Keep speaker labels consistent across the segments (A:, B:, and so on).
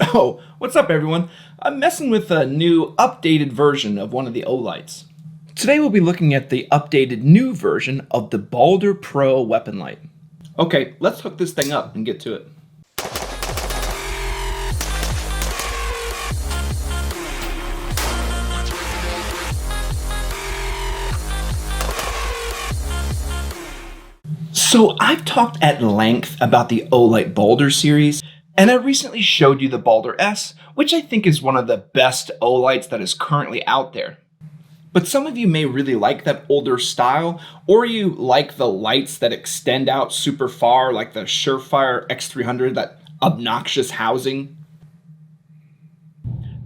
A: Oh, what's up everyone? I'm messing with a new updated version of one of the Olights. Today we'll be looking at the updated new version of the Baldr Pro weapon light. Okay, let's hook this thing up and get to it. So I've talked at length about the Olight Baldr series, and I recently showed you the Baldr S, which I think is one of the best Olights that is currently out there. But some of you may really like that older style, or you like the lights that extend out super far, like the Surefire X300, that obnoxious housing.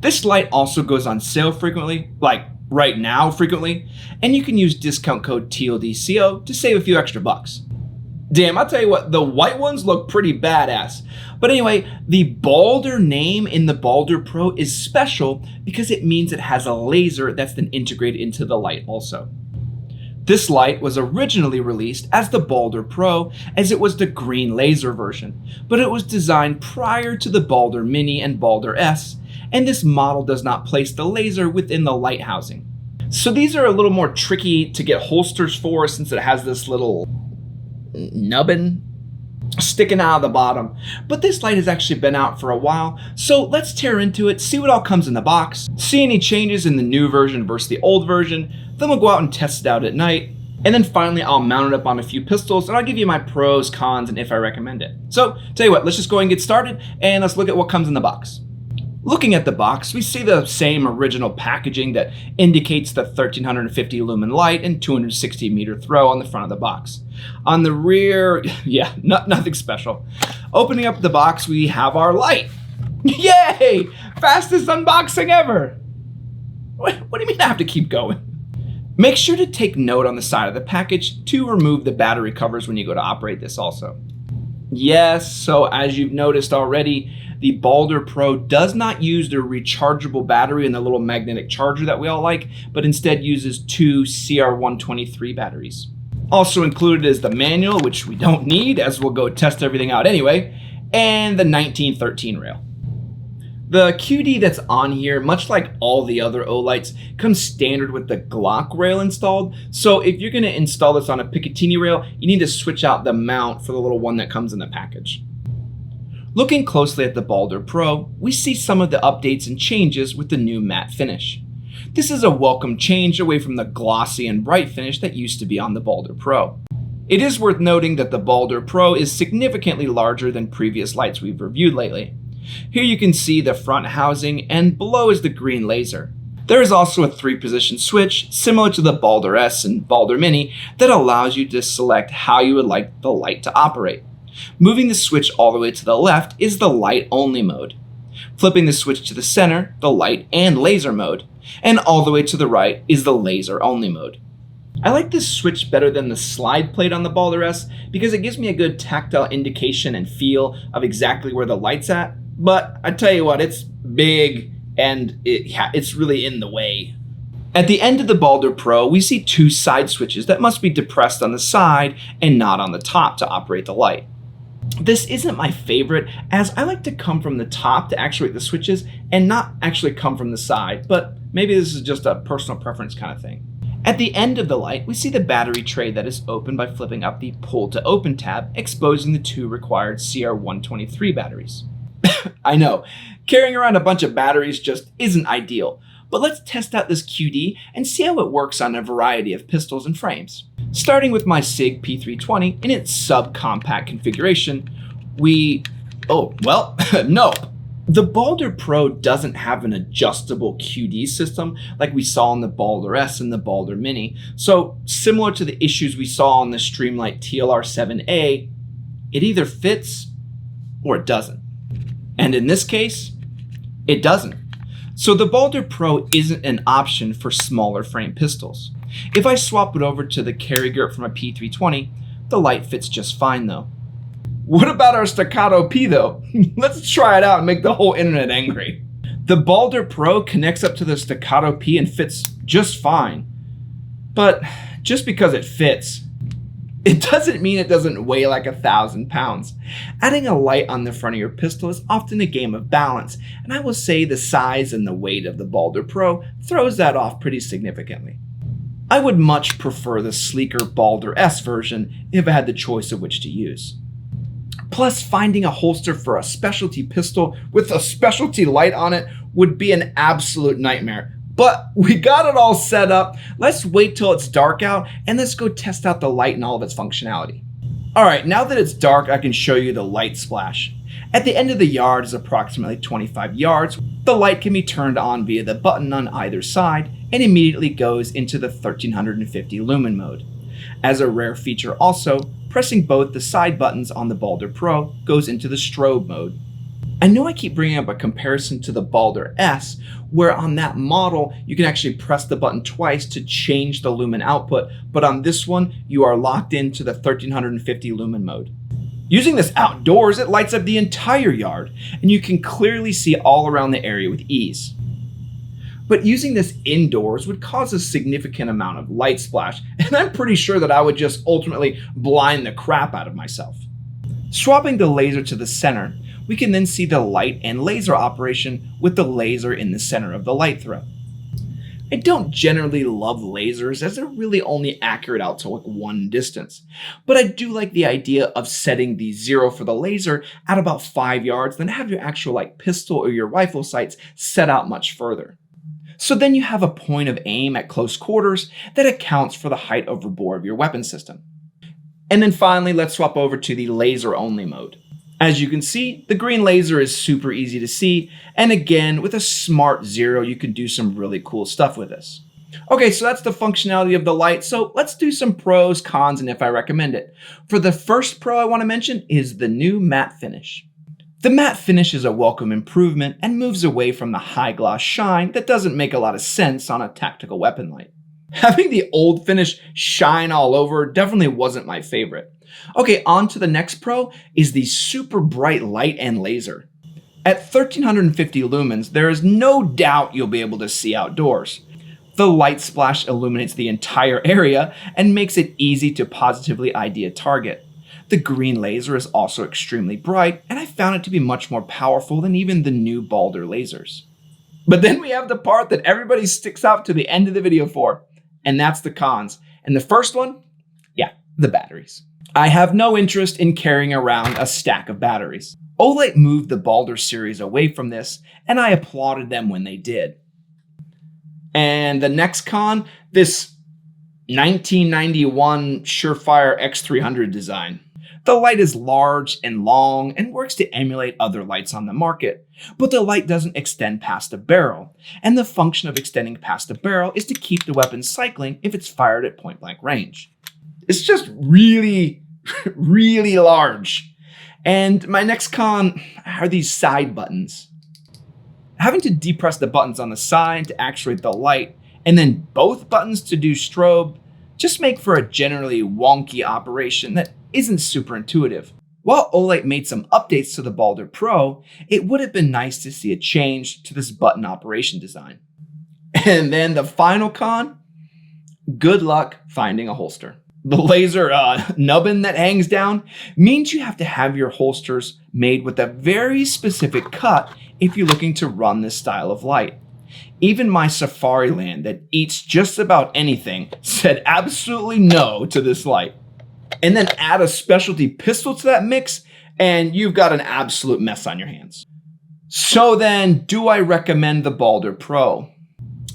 A: This light also goes on sale frequently, like right now frequently, and you can use discount code TLDCO to save a few extra bucks. Damn, I'll tell you what, the white ones look pretty badass. But anyway, the Baldr name in the Baldr Pro is special because it means it has a laser that's then integrated into the light also. This light was originally released as the Baldr Pro, as it was the green laser version, but it was designed prior to the Baldr Mini and Baldr S, and this model does not place the laser within the light housing. So these are a little more tricky to get holsters for, since it has this little nubbin sticking out of the bottom. But this light has actually been out for a while, so let's tear into it, see what all comes in the box, see any changes in the new version versus the old version, then we'll go out and test it out at night, and then finally I'll mount it up on a few pistols and I'll give you my pros, cons, and if I recommend it. So tell you what, let's just go and get started and let's look at what comes in the box. Looking at the box, we see the same original packaging that indicates the 1350 lumen light and 260 meter throw on the front of the box. On the rear, yeah, nothing special. Opening up the box, we have our light. Yay! Fastest unboxing ever! What do you mean I have to keep going? Make sure to take note on the side of the package to remove the battery covers when you go to operate this also. Yes, so as you've noticed already, the Baldr Pro does not use the rechargeable battery and the little magnetic charger that we all like, but instead uses two CR123 batteries. Also included is the manual, which we don't need as we'll go test everything out anyway, and the 1913 rail. The QD that's on here, much like all the other Olights, comes standard with the Glock rail installed. So if you're going to install this on a Picatinny rail, you need to switch out the mount for the little one that comes in the package. Looking closely at the Baldr Pro, we see some of the updates and changes with the new matte finish. This is a welcome change away from the glossy and bright finish that used to be on the Baldr Pro. It is worth noting that the Baldr Pro is significantly larger than previous lights we've reviewed lately. Here you can see the front housing, and below is the green laser. There is also a 3-position switch, similar to the Baldr S and Baldr Mini, that allows you to select how you would like the light to operate. Moving the switch all the way to the left is the light only mode. Flipping the switch to the center, the light and laser mode. And all the way to the right is the laser only mode. I like this switch better than the slide plate on the Baldr S because it gives me a good tactile indication and feel of exactly where the light's at. But I tell you what, it's big and it's really in the way. At the end of the Baldr Pro, we see two side switches that must be depressed on the side and not on the top to operate the light. This isn't my favorite, as I like to come from the top to actuate the switches and not actually come from the side, but maybe this is just a personal preference kind of thing. At the end of the light, we see the battery tray that is opened by flipping up the pull to open tab, exposing the two required CR123 batteries. I know, carrying around a bunch of batteries just isn't ideal, but let's test out this QD and see how it works on a variety of pistols and frames. Starting with my SIG P320 in its subcompact configuration, nope. The Baldr Pro doesn't have an adjustable QD system like we saw on the Baldr S and the Baldr Mini, so similar to the issues we saw on the Streamlight TLR7A, it either fits or it doesn't. And in this case, it doesn't. So the Baldr Pro isn't an option for smaller frame pistols. If I swap it over to the carry grip from a P320, the light fits just fine though. What about our staccato P though? Let's try it out and make the whole internet angry. The Baldr Pro connects up to the staccato P and fits just fine. But just because it fits, It doesn't mean it doesn't weigh like 1,000 pounds. Adding a light on the front of your pistol is often a game of balance, and I will say the size and the weight of the Baldr Pro throws that off pretty significantly. I would much prefer the sleeker Baldr S version if I had the choice of which to use. Plus, finding a holster for a specialty pistol with a specialty light on it would be an absolute nightmare. But we got it all set up. Let's wait till it's dark out and let's go test out the light and all of its functionality. Alright, now that it's dark, I can show you the light splash. At the end of the yard is approximately 25 yards. The light can be turned on via the button on either side and immediately goes into the 1350 lumen mode. As a rare feature also, pressing both the side buttons on the Baldr Pro goes into the strobe mode. I know I keep bringing up a comparison to the Baldr S, where on that model you can actually press the button twice to change the lumen output, but on this one you are locked into the 1350 lumen mode. Using this outdoors, it lights up the entire yard, and you can clearly see all around the area with ease. But using this indoors would cause a significant amount of light splash, and I'm pretty sure that I would just ultimately blind the crap out of myself. Swapping the laser to the center, we can then see the light and laser operation with the laser in the center of the light throw. I don't generally love lasers as they're really only accurate out to like one distance, but I do like the idea of setting the 0 for the laser at about 5 yards, then have your actual like pistol or your rifle sights set out much further. So then you have a point of aim at close quarters that accounts for the height over bore of your weapon system. And then finally, let's swap over to the laser only mode. As you can see, the green laser is super easy to see, and again, with a smart 0, you can do some really cool stuff with this. Okay, so that's the functionality of the light, so let's do some pros, cons, and if I recommend it. For the first pro I want to mention is the new matte finish. The matte finish is a welcome improvement and moves away from the high gloss shine that doesn't make a lot of sense on a tactical weapon light. Having the old finish shine all over definitely wasn't my favorite. Okay, on to the next pro is the super bright light and laser. At 1350 lumens, there is no doubt you'll be able to see outdoors. The light splash illuminates the entire area and makes it easy to positively ID a target. The green laser is also extremely bright, and I found it to be much more powerful than even the new Baldr lasers. But then we have the part that everybody sticks out to the end of the video for, and that's the cons. And the first one, the batteries. I have no interest in carrying around a stack of batteries. Olight moved the Baldr series away from this, and I applauded them when they did. And the next con, this 1991 Surefire X300 design. The light is large and long and works to emulate other lights on the market, but the light doesn't extend past the barrel, and the function of extending past the barrel is to keep the weapon cycling if it's fired at point blank range. It's just really, really large. And my next con are these side buttons. Having to depress the buttons on the side to actuate the light, and then both buttons to do strobe, just make for a generally wonky operation that isn't super intuitive. While Olight made some updates to the Baldr Pro, it would have been nice to see a change to this button operation design. And then the final con, good luck finding a holster. The laser nubbin that hangs down means you have to have your holsters made with a very specific cut if you're looking to run this style of light. Even my Safariland that eats just about anything said absolutely no to this light. And then add a specialty pistol to that mix, and you've got an absolute mess on your hands. So then, do I recommend the Baldr Pro?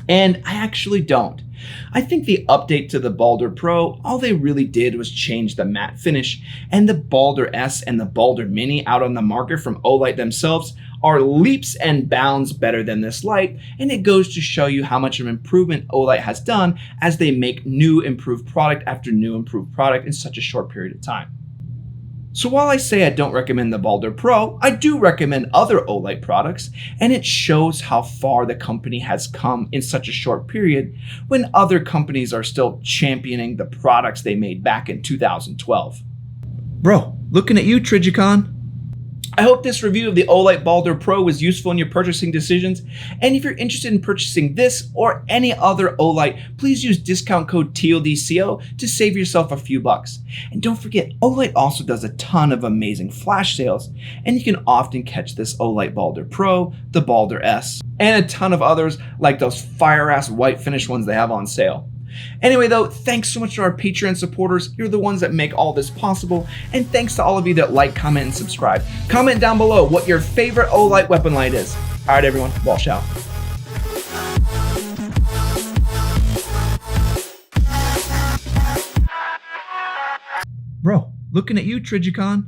A: And I actually don't. I think the update to the Baldr Pro, all they really did was change the matte finish, and the Baldr S and the Baldr Mini out on the market from Olight themselves are leaps and bounds better than this light, and it goes to show you how much of an improvement Olight has done as they make new improved product after new improved product in such a short period of time. So while I say I don't recommend the Baldr Pro, I do recommend other Olight products, and it shows how far the company has come in such a short period when other companies are still championing the products they made back in 2012. Bro, looking at you, Trigicon. I hope this review of the Olight Baldr Pro was useful in your purchasing decisions, and if you're interested in purchasing this or any other Olight, please use discount code TLDCO to save yourself a few bucks. And don't forget, Olight also does a ton of amazing flash sales, and you can often catch this Olight Baldr Pro, the Baldr S, and a ton of others like those fire-ass white finish ones they have on sale. Anyway though, thanks so much to our Patreon supporters. You're the ones that make all this possible. And thanks to all of you that like, comment, and subscribe. Comment down below what your favorite Olight weapon light is. Alright everyone, wash out. Bro, looking at you, Trigicon.